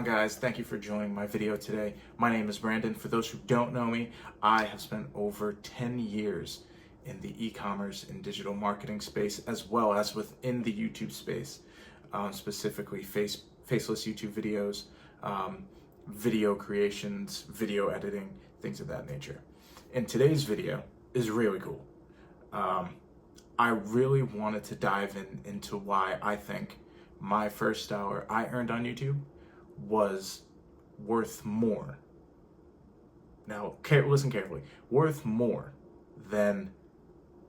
on, guys? Thank you for joining my video today. My name is Brandon. For those who don't know me, I have spent over 10 years in the e-commerce and digital marketing space, as well as within the YouTube space, specifically faceless YouTube videos, video creations, video editing, things of that nature. And today's video is really cool. I really wanted to dive into why I think my first dollar I earned on YouTube was worth more. Now, listen carefully, worth more than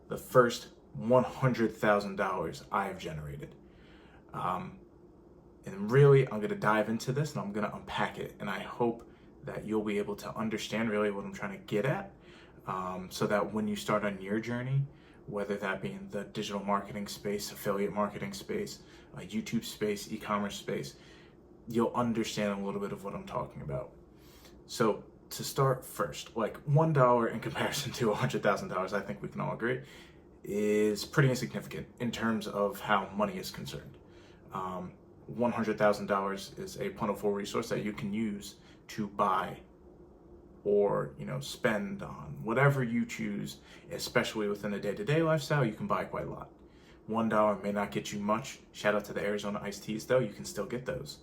the first $100,000 I have generated. And really, I'm gonna dive into this and I'm gonna unpack it. And I hope that you'll be able to understand really what I'm trying to get at, so that when you start on your journey, whether that be in the digital marketing space, affiliate marketing space, YouTube space, e-commerce space, you'll understand a little bit of what I'm talking about. So to start first, like $1 in comparison to $100,000, I think we can all agree, is pretty insignificant in terms of how money is concerned. $100,000 is a plentiful resource that you can use to buy or spend on whatever you choose, especially within a day-to-day lifestyle. You can buy quite a lot. $1 may not get you much. Shout out to the Arizona iced teas though, you can still get those.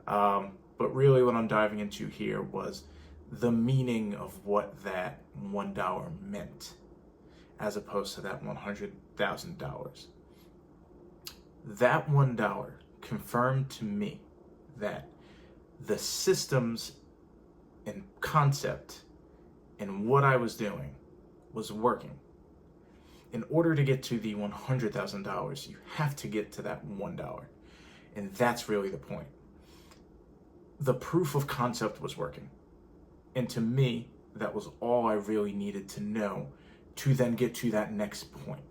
But really what I'm diving into here was the meaning of what that $1 meant, as opposed to that $100,000. That $1 confirmed to me that the systems and concept and what I was doing was working. In order to get to the $100,000, you have to get to that $1. And that's really the point. The proof of concept was working. And to me, that was all I really needed to know to then get to that next point.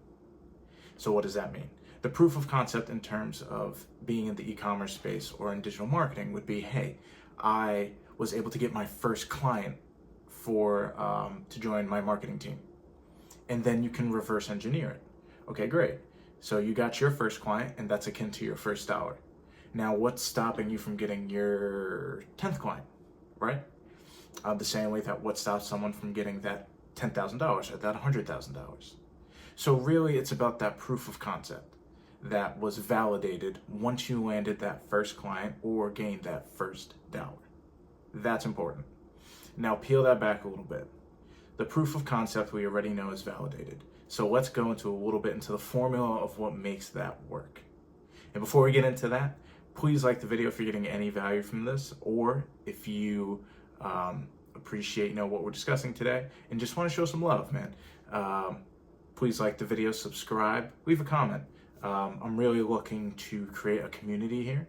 So what does that mean? The proof of concept in terms of being in the e-commerce space or in digital marketing would be, hey, I was able to get my first client to join my marketing team. And then you can reverse engineer it. Okay, great. So you got your first client, and that's akin to your first dollar. Now, what's stopping you from getting your 10th client, right? The same way that what stops someone from getting that $10,000 or that $100,000. So really, it's about that proof of concept that was validated once you landed that first client or gained that first dollar. That's important. Now peel that back a little bit. The proof of concept we already know is validated. So let's go into a little bit into the formula of what makes that work. And before we get into that, please like the video if you're getting any value from this, or if you appreciate what we're discussing today and just want to show some love, man. Please like the video, subscribe, leave a comment. I'm really looking to create a community here,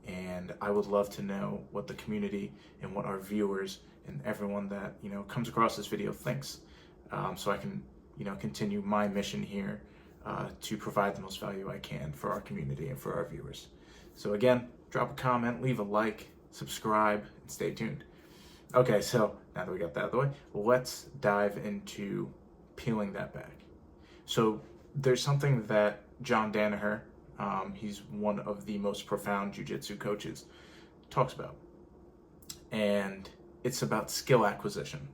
and I would love to know what the community and what our viewers and everyone that comes across this video thinks, so I can continue my mission here to provide the most value I can for our community and for our viewers. So again, drop a comment, leave a like, subscribe, and stay tuned. Okay, so now that we got that out of the way, let's dive into peeling that back. So there's something that John Danaher, he's one of the most profound jiu-jitsu coaches, talks about. And it's about skill acquisition.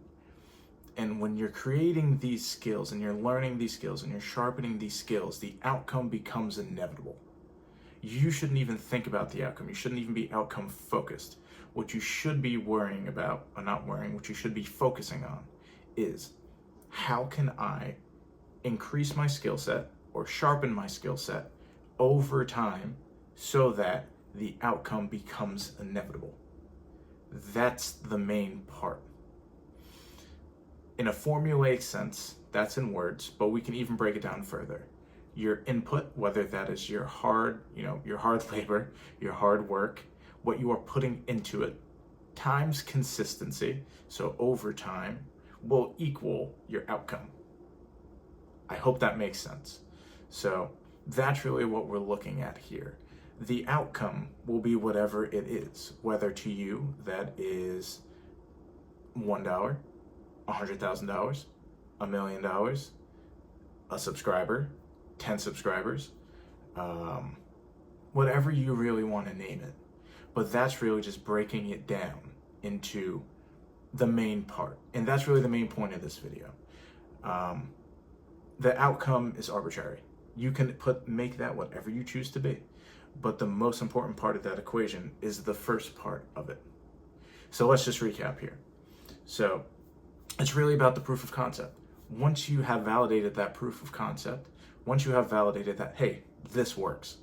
And when you're creating these skills and you're learning these skills and you're sharpening these skills, the outcome becomes inevitable. You shouldn't even think about the outcome. You shouldn't even be outcome focused. What you should be worrying about, or not worrying, what you should be focusing on is, how can I increase my skill set or sharpen my skill set over time so that the outcome becomes inevitable? That's the main part. In a formulaic sense, that's in words, but we can even break it down further. Your input, whether that is your hard labor, your hard work, what you are putting into it, times consistency, so over time, will equal your outcome. I hope that makes sense. So that's really what we're looking at here. The outcome will be whatever it is, whether to you that is $1, $100,000, $1 million, a subscriber, 10 subscribers, whatever you really want to name it. But that's really just breaking it down into the main part. And that's really the main point of this video. The outcome is arbitrary. You can make that whatever you choose to be. But the most important part of that equation is the first part of it. So let's just recap here. So it's really about the proof of concept. Once you have validated that proof of concept, once you have validated that, hey, this works,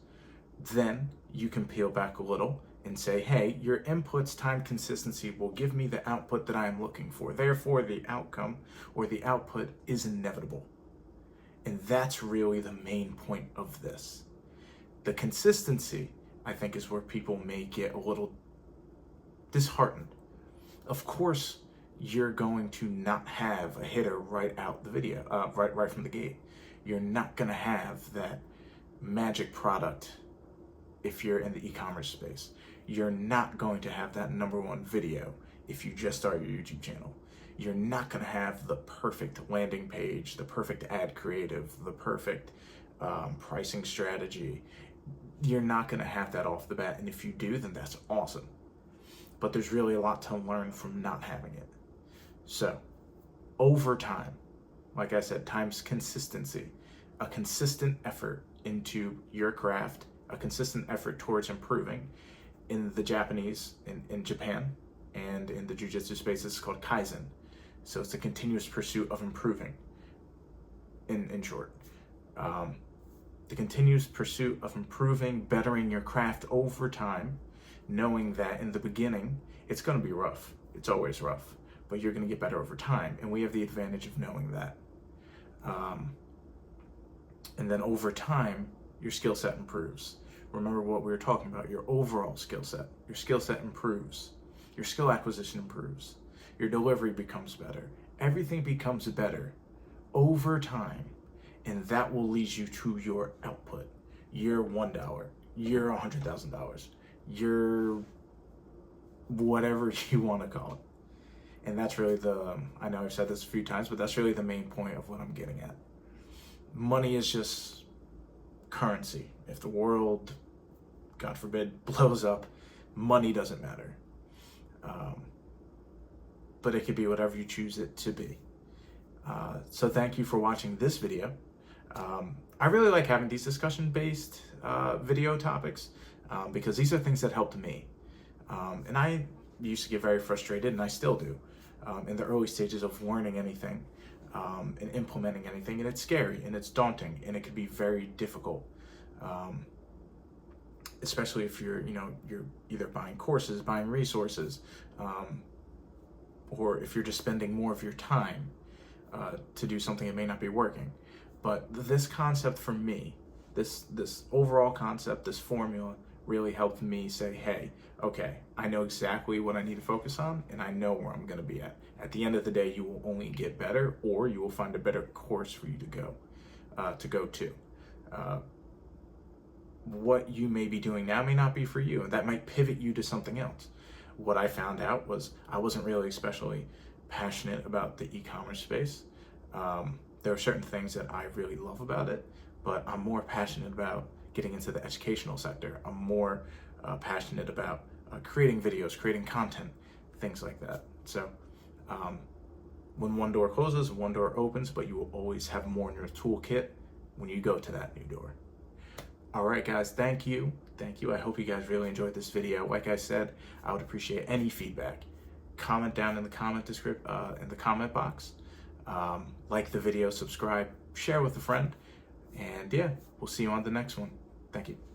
then you can peel back a little and say, hey, your inputs time consistency will give me the output that I am looking for. Therefore, the outcome or the output is inevitable. And that's really the main point of this. The consistency, I think, is where people may get a little disheartened. Of course, you're going to not have a hitter right out the video, right from the gate. You're not going to have that magic product if you're in the e-commerce space. You're not going to have that #1 video if you just start your YouTube channel. You're not going to have the perfect landing page, the perfect ad creative, the perfect pricing strategy. You're not going to have that off the bat. And if you do, then that's awesome. But there's really a lot to learn from not having it. So, over time, like I said, time's consistency, a consistent effort into your craft, a consistent effort towards improving. In the Japanese, in Japan, and in the jiu-jitsu space, it's called Kaizen. So it's a continuous pursuit of improving, in short. The continuous pursuit of improving, bettering your craft over time, knowing that in the beginning, it's going to be rough. It's always rough, but you're going to get better over time. And we have the advantage of knowing that. And then over time, your skill set improves. Remember what we were talking about, your overall skill set. Your skill set improves. Your skill acquisition improves. Your delivery becomes better. Everything becomes better over time. And that will lead you to your output. Your $1, your $100,000, your whatever you want to call it. And that's really I know I've said this a few times, but that's really the main point of what I'm getting at. Money is just currency. If the world, God forbid, blows up, money doesn't matter. But it could be whatever you choose it to be. So thank you for watching this video. I really like having these discussion-based video topics because these are things that helped me. And I used to get very frustrated, and I still do, in the early stages of learning anything and implementing anything. And it's scary, and it's daunting, and it can be very difficult. Especially if you're either buying courses, buying resources, or if you're just spending more of your time to do something that may not be working. But this concept for me, this overall concept, this formula really helped me say, hey, okay, I know exactly what I need to focus on, and I know where I'm going to be at. At the end of the day, you will only get better, or you will find a better course for you to go to. What you may be doing now may not be for you, and that might pivot you to something else. What I found out was I wasn't really especially passionate about the e-commerce space. There are certain things that I really love about it, but I'm more passionate about getting into the educational sector. I'm more passionate about creating videos, creating content, things like that. So when one door closes, one door opens, but you will always have more in your toolkit when you go to that new door. All right, guys, thank you. Thank you. I hope you guys really enjoyed this video. Like I said, I would appreciate any feedback. Comment down in the comment box. Like the video, subscribe, share with a friend, and yeah, we'll see you on the next one. Thank you.